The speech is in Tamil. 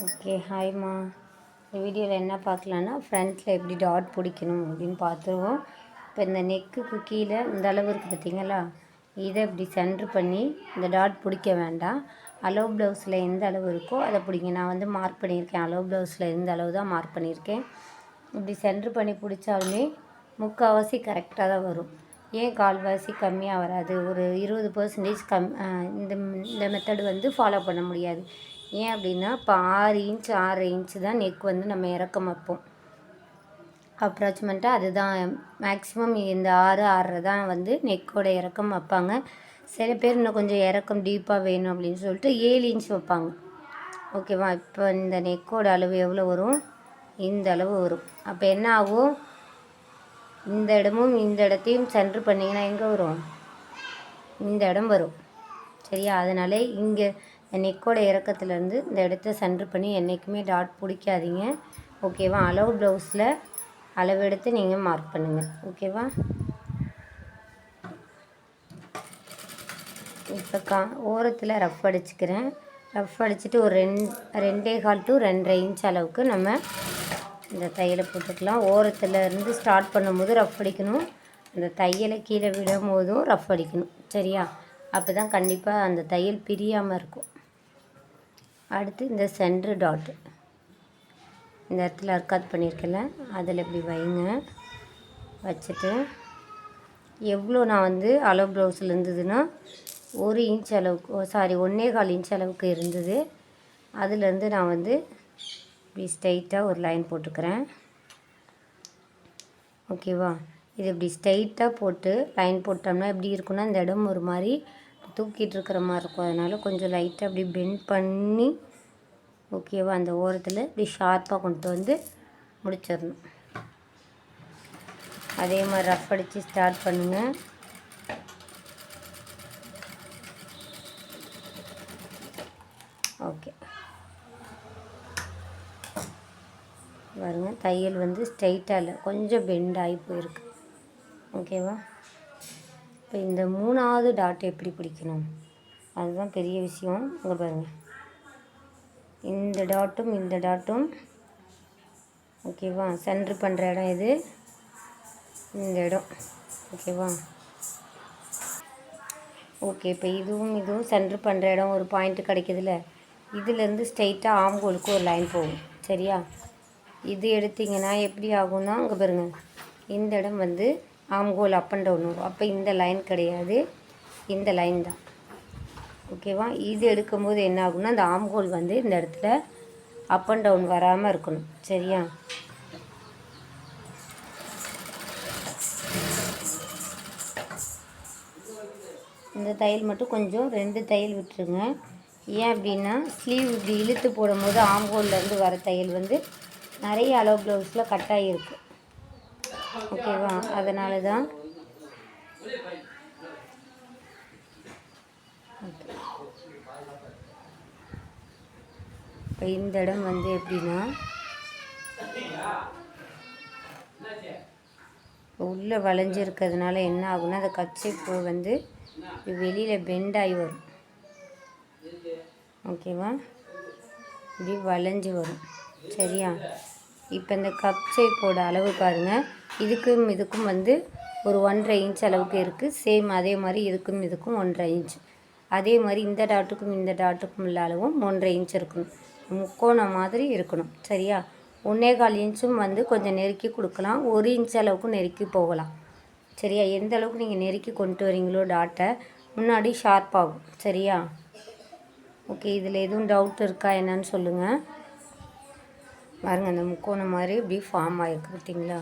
ஓகே ஹாய்மா. இந்த வீடியோவில் என்ன பார்க்கலான்னா ஃப்ரண்ட்டில் எப்படி டாட் பிடிக்கணும் அப்படின்னு பார்த்துருவோம். இப்போ இந்த நெக்குக்கு கீழே இந்த அளவு இருக்குது பார்த்தீங்களா, இதை இப்படி சென்ட்ரு பண்ணி இந்த டாட் பிடிக்க வேண்டாம். அலோ ப்ளவுஸில் எந்த அளவு இருக்கோ அதை பிடிங்க. நான் வந்து மார்க் பண்ணியிருக்கேன், அலோ ப்ளவுஸில் எந்த அளவு தான் மார்க் பண்ணியிருக்கேன். இப்படி சென்ட்ரு பண்ணி பிடிச்சாலுமே முக்கால்வாசி கரெக்டாக தான் வரும். ஏன் கால்வாசி கம்மியாக வராது? ஒரு 20% இந்த இந்த மெத்தடு வந்து ஃபாலோ பண்ண முடியாது. ஏன் அப்படின்னா, இப்போ 6 இன்ச் 6 இன்ச்சு தான் நெக் வந்து நம்ம இறக்கம் வைப்போம். அப்ராக்சிமேட்டாக அதுதான் மேக்ஸிமம். இந்த 6 6 தான் வந்து நெக்கோட இறக்கம் வைப்பாங்க. சில பேர் இன்னும் கொஞ்சம் இறக்கம் டீப்பாக வேணும் அப்படின்னு சொல்லிட்டு 7 இன்ச் வைப்பாங்க. ஓகேவா? இப்போ இந்த நெக்கோட அளவு எவ்வளோ வரும்? இந்த அளவு வரும். அப்போ என்ன ஆகும்? இந்த இடமும் இந்த இடத்தையும் சென்ட்ரு பண்ணிங்கன்னா எங்கே வரும்? இந்த இடம் வரும். சரியா? அதனால் இங்கே நெக்கோட இறக்கத்துலேருந்து இந்த இடத்த சென்ட்ரு பண்ணி என்றைக்குமே டாட் பிடிக்காதீங்க. ஓகேவா? அளவு ப்ளவுஸில் அளவெடுத்து நீங்கள் மார்க் பண்ணுங்கள். ஓகேவா? இப்போ ஓரத்தில் ரஃப் அடிச்சுக்கிறேன். ரஃப் அடிச்சுட்டு ஒரு 2.25 to 2.5 இன்ச் அளவுக்கு நம்ம இந்த தையலை போட்டுக்கலாம். ஓரத்தில் இருந்து ஸ்டார்ட் பண்ணும்போது ரஃப் அடிக்கணும், அந்த தையலை கீழே விடும் போதும் ரஃப் அடிக்கணும். சரியா? அப்போ தான் கண்டிப்பாக அந்த தையல் பிரியாமல் இருக்கும். அடுத்து இந்த சென்ட்ரு டாட்டு இந்த இடத்துல அர்க்காத் பண்ணியிருக்கல, அதில் இப்படி வைங்க. வச்சுட்டு எவ்வளோ நான் வந்து அளவு ப்ளவுஸில் இருந்ததுன்னா 1 இன்ச் அளவுக்கு 1.25 இன்ச் அளவுக்கு இருந்தது. அதுலேருந்து நான் வந்து இப்படி ஸ்ட்ரைட்டாக ஒரு லைன் போட்டுக்கிறேன். ஓகேவா? இது இப்படி ஸ்ட்ரைட்டாக போட்டு லைன் போட்டோம்னா எப்படி இருக்குன்னா, இந்த இடம் ஒரு மாதிரி தூக்கிட்டு இருக்கிற மாதிரி இருக்கும். அதனால் கொஞ்சம் லைட்டாக அப்படி பெண்ட் பண்ணி, ஓகேவா, அந்த ஓரத்தில் இப்படி ஷார்ப்பாக கொண்டு வந்து முடிச்சிடணும். அதே மாதிரி ரஃப் அடித்து ஸ்டார்ட் பண்ணுங்கள். ஓகே, பாருங்க, தையல் வந்து ஸ்ட்ரைட்டாக இல்லை, கொஞ்சம் பெண்ட் ஆகி போயிருக்கு. ஓகேவா? இப்போ இந்த 3வது டாட் எப்படி பிடிக்கணும் அதுதான் பெரிய விஷயம். இங்கே பாருங்கள், இந்த டாட்டும் இந்த டாட்டும், ஓகேவா, சென்ட்ரு பண்ணுற இடம் இது, இந்த இடம். ஓகேவா? ஓகே, இப்போ இதுவும் சென்ட்ரு பண்ணுற இடம் ஒரு பாயிண்ட்டு கிடைக்குதுல்ல, இதுலேருந்து ஸ்ட்ரைட்டாக ஆம்கோலுக்கு ஒரு லைன் போகும். சரியா? இது எடுத்திங்கன்னா எப்படி ஆகும்னா, இங்கே பாருங்கள், இந்த இடம் வந்து ஆம்கோல் அப் அண்ட் டவுன் வரும். அப்போ இந்த லைன் கிடையாது, இந்த லைன் தான். ஓகேவா? இது எடுக்கும்போது என்ன ஆகும்னா, அந்த ஆம்கோல் வந்து இந்த இடத்துல அப் அண்ட் டவுன் வராமல் இருக்கணும். சரியா? இந்த தையல் மட்டும் கொஞ்சம் 2 தையல் விட்டுருங்க. ஏன் அப்படின்னா, ஸ்லீவ் இப்படி இழுத்து போடும்போது ஆம்கோல்லேருந்து வர தையல் வந்து நிறைய அளவு ப்ளவுஸில் கட் ஆகியிருக்கு. ஓகேவா? அதனால தான். ஓகே, இப்போ இந்த இடம் வந்து எப்படின்னா, உள்ளே வளைஞ்சிருக்கிறதுனால என்ன ஆகுன்னா, அந்த கச்சைப்பூ வந்து வெளியில் பெண்ட் ஆகி வரும். ஓகேவா? இப்படி வளைஞ்சி வரும். சரியா? இப்போ இந்த கச்சைப்போட அளவு பாருங்கள், இதுக்கும் வந்து ஒரு 1.5 இன்ச் அளவுக்கு இருக்குது. சேம் அதே மாதிரி இதுக்கும் 1.5 இன்ச். அதே மாதிரி இந்த டாட்டுக்கும் இந்த டாட்டுக்கும் உள்ள அளவும் 1.5 இன்ச் இருக்கணும். முக்கோணம் மாதிரி இருக்கணும். சரியா? 1.25 இன்ச்சும் வந்து கொஞ்சம் நெருக்கி கொடுக்கலாம், 1 இன்ச் அளவுக்கு நெருக்கி போகலாம். சரியா? எந்த அளவுக்கு நீங்கள் நெருக்கி கொண்டு வரீங்களோ டாட்டை, முன்னாடி ஷார்ப்பாகும். சரியா? ஓகே, இதில் எதுவும் டவுட் இருக்கா என்னன்னு சொல்லுங்கள். பாருங்கள், அந்த முக்கோணம் மாதிரி இப்படி ஃபார்ம் ஆகிருக்கு பார்த்தீங்களா?